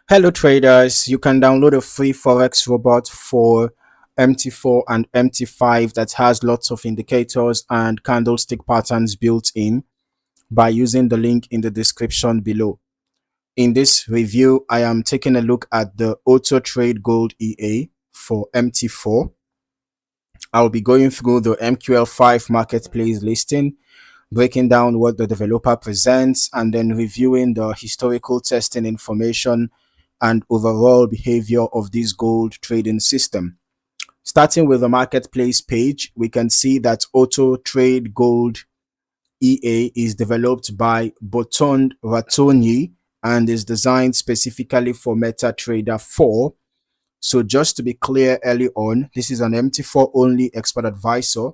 Hello traders, you can download a free Forex robot for MT4 and MT5 that has lots of indicators and candlestick patterns built in by using the link in the description below. In this review, I am taking a look at the Autotrade Gold EA for MT4. I'll be going through the MQL5 Marketplace listing, breaking down what the developer presents, and then reviewing the historical testing information and overall behavior of this gold trading system. Starting with the marketplace page, we can see that Autotrade Gold EA is developed by Botond Ratonyi and is designed specifically for MetaTrader 4. So just to be clear early on, this is an MT4 only expert advisor.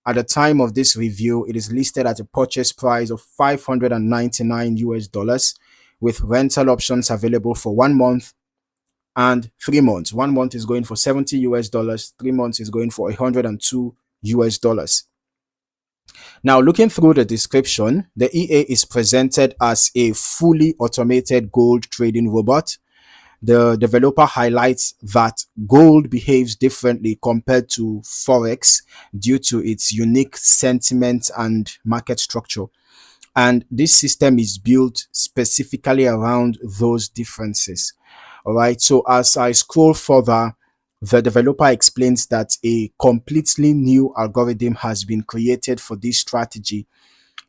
At the time of this review, it is listed at a purchase price of 599 US dollars with rental options available for 1 month and 3 months. 1 month is going for 70 US dollars, 3 months is going for 102 US dollars. Now, looking through the description, the EA is presented as a fully automated gold trading robot. The developer highlights that gold behaves differently compared to Forex due to its unique sentiment and market structure. And this system is built specifically around those differences. All right. So as I scroll further, the developer explains that a completely new algorithm has been created for this strategy.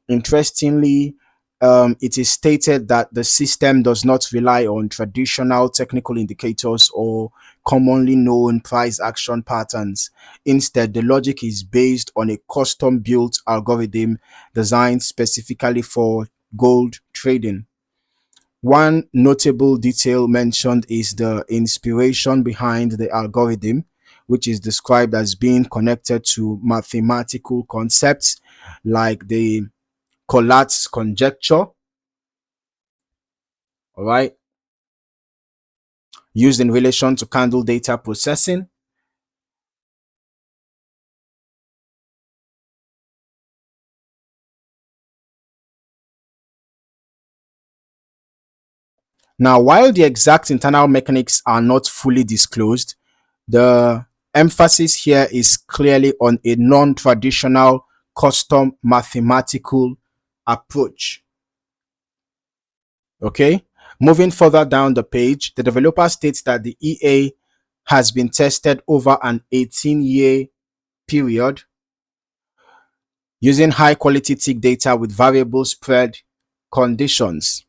Interestingly, it is stated that the system does not rely on traditional technical indicators or commonly known price action patterns. Instead, the logic is based on a custom built algorithm designed specifically for gold trading. One notable detail mentioned is the inspiration behind the algorithm, which is described as being connected to mathematical concepts like the Collat's conjecture, all right, used in relation to candle data processing. Now, while the exact internal mechanics are not fully disclosed, the emphasis here is clearly on a non-traditional custom mathematical approach. Okay, moving further down the page, the developer states that the EA has been tested over an 18-year period using high quality tick data with variable spread conditions.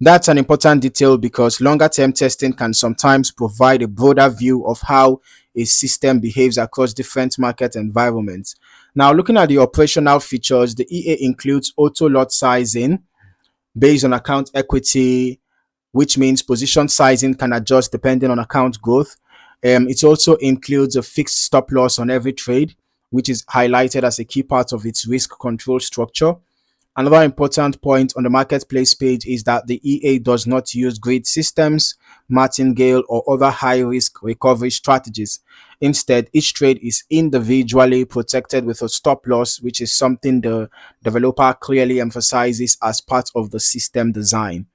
That's an important detail because longer term testing can sometimes provide a broader view of how a system behaves across different market environments. Now, looking at the operational features, the EA includes auto lot sizing based on account equity, which means position sizing can adjust depending on account growth. It also includes a fixed stop loss on every trade, which is highlighted as a key part of its risk control structure. Another important point on the marketplace page is that the EA does not use grid systems, martingale, or other high risk recovery strategies. Instead, each trade is individually protected with a stop loss, which is something the developer clearly emphasizes as part of the system design.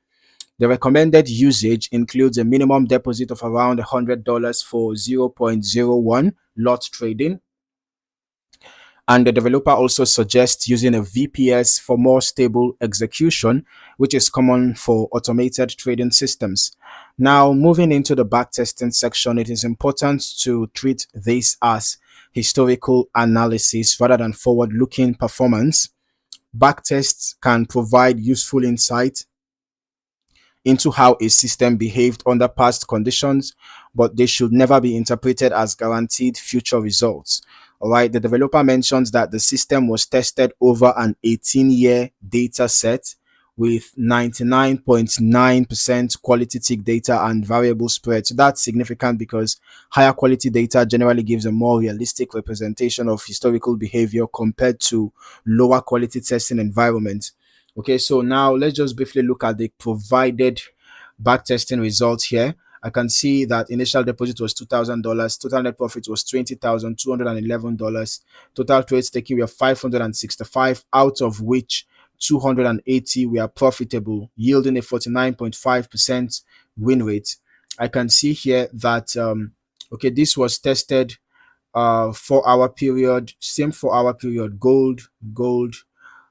The recommended usage includes a minimum deposit of around $100 for 0.01 lot trading, and the developer also suggests using a VPS for more stable execution, which is common for automated trading systems. Now, moving into the backtesting section, it is important to treat this as historical analysis rather than forward-looking performance. Backtests can provide useful insight into how a system behaved under past conditions, but they should never be interpreted as guaranteed future results. All right, the developer mentions that the system was tested over an 18-year data set with 99.9% quality tick data and variable spread. So that's significant because higher quality data generally gives a more realistic representation of historical behavior compared to lower quality testing environments. Okay, so now let's just briefly look at the provided backtesting results here. I can see that initial deposit was $2,000, total net profit was $20,211, total trades taken were 565, out of which 280 were profitable, yielding a 49.5% win rate. I can see here that okay, this was tested 4 hour period, same 4 hour period, gold.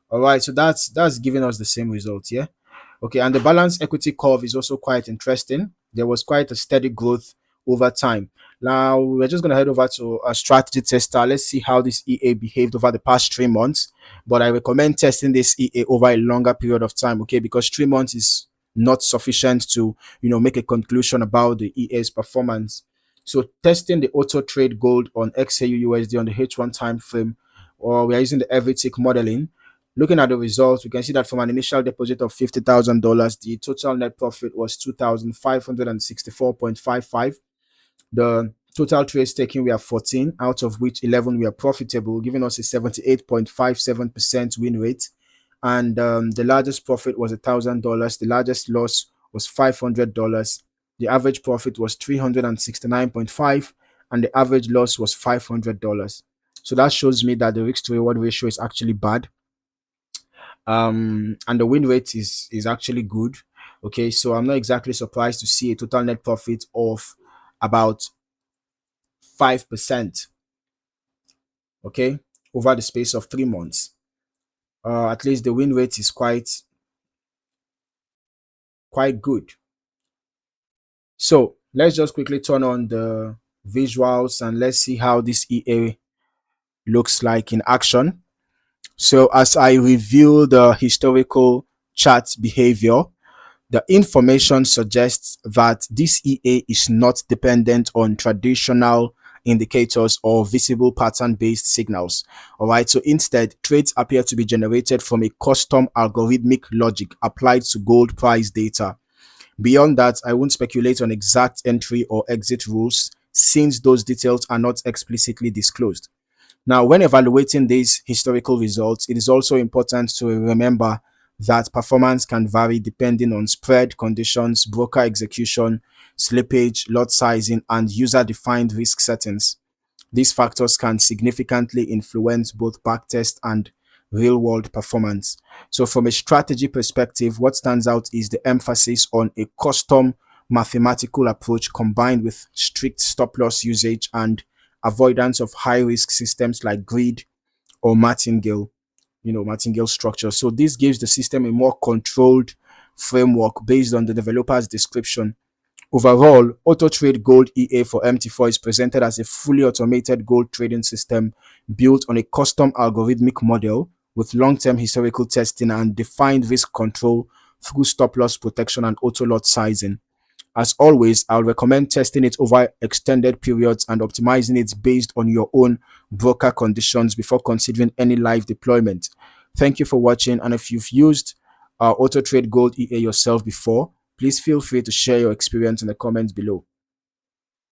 All right, so that's giving us the same result, yeah. Okay, and the balance equity curve is also quite interesting. There was quite a steady growth over time. Now we're just gonna head over to a strategy tester. Let's see how this EA behaved over the past 3 months. But I recommend testing this EA over a longer period of time, okay, because 3 months is not sufficient to make a conclusion about the EA's performance. So testing the auto trade gold on XAU USD on the H1 time frame, or we are using the every tick modeling. Looking at the results, we can see that from an initial deposit of $50,000, the total net profit was 2,564.55. The total trades taken were 14, out of which 11 were profitable, giving us a 78.57% win rate. And the largest profit was $1,000. The largest loss was $500. The average profit was 369.5, and the average loss was $500. So that shows me that the risk to reward ratio is actually bad, and the win rate is actually good. Okay, so I'm not exactly surprised to see a total net profit of about 5%, okay, over the space of 3 months. At least the win rate is quite good. So let's just quickly turn on the visuals and let's see how this EA looks like in action. So as I review the historical chart behavior, the information suggests that this EA is not dependent on traditional indicators or visible pattern-based signals. All right, so instead, trades appear to be generated from a custom algorithmic logic applied to gold price data. Beyond that, I won't speculate on exact entry or exit rules since those details are not explicitly disclosed. Now, when evaluating these historical results, it is also important to remember that performance can vary depending on spread conditions, broker execution, slippage, lot sizing, and user-defined risk settings. These factors can significantly influence both backtest and real-world performance. So from a strategy perspective, what stands out is the emphasis on a custom mathematical approach combined with strict stop-loss usage and avoidance of high-risk systems like grid or martingale structure. So this gives the system a more controlled framework based on the developer's description. Overall, Autotrade Gold EA for MT4 is presented as a fully automated gold trading system built on a custom algorithmic model with long-term historical testing and defined risk control through stop-loss protection and auto lot sizing. As always, I would recommend testing it over extended periods and optimizing it based on your own broker conditions before considering any live deployment. Thank you for watching, and if you've used AutoTrade Gold EA yourself before, please feel free to share your experience in the comments below.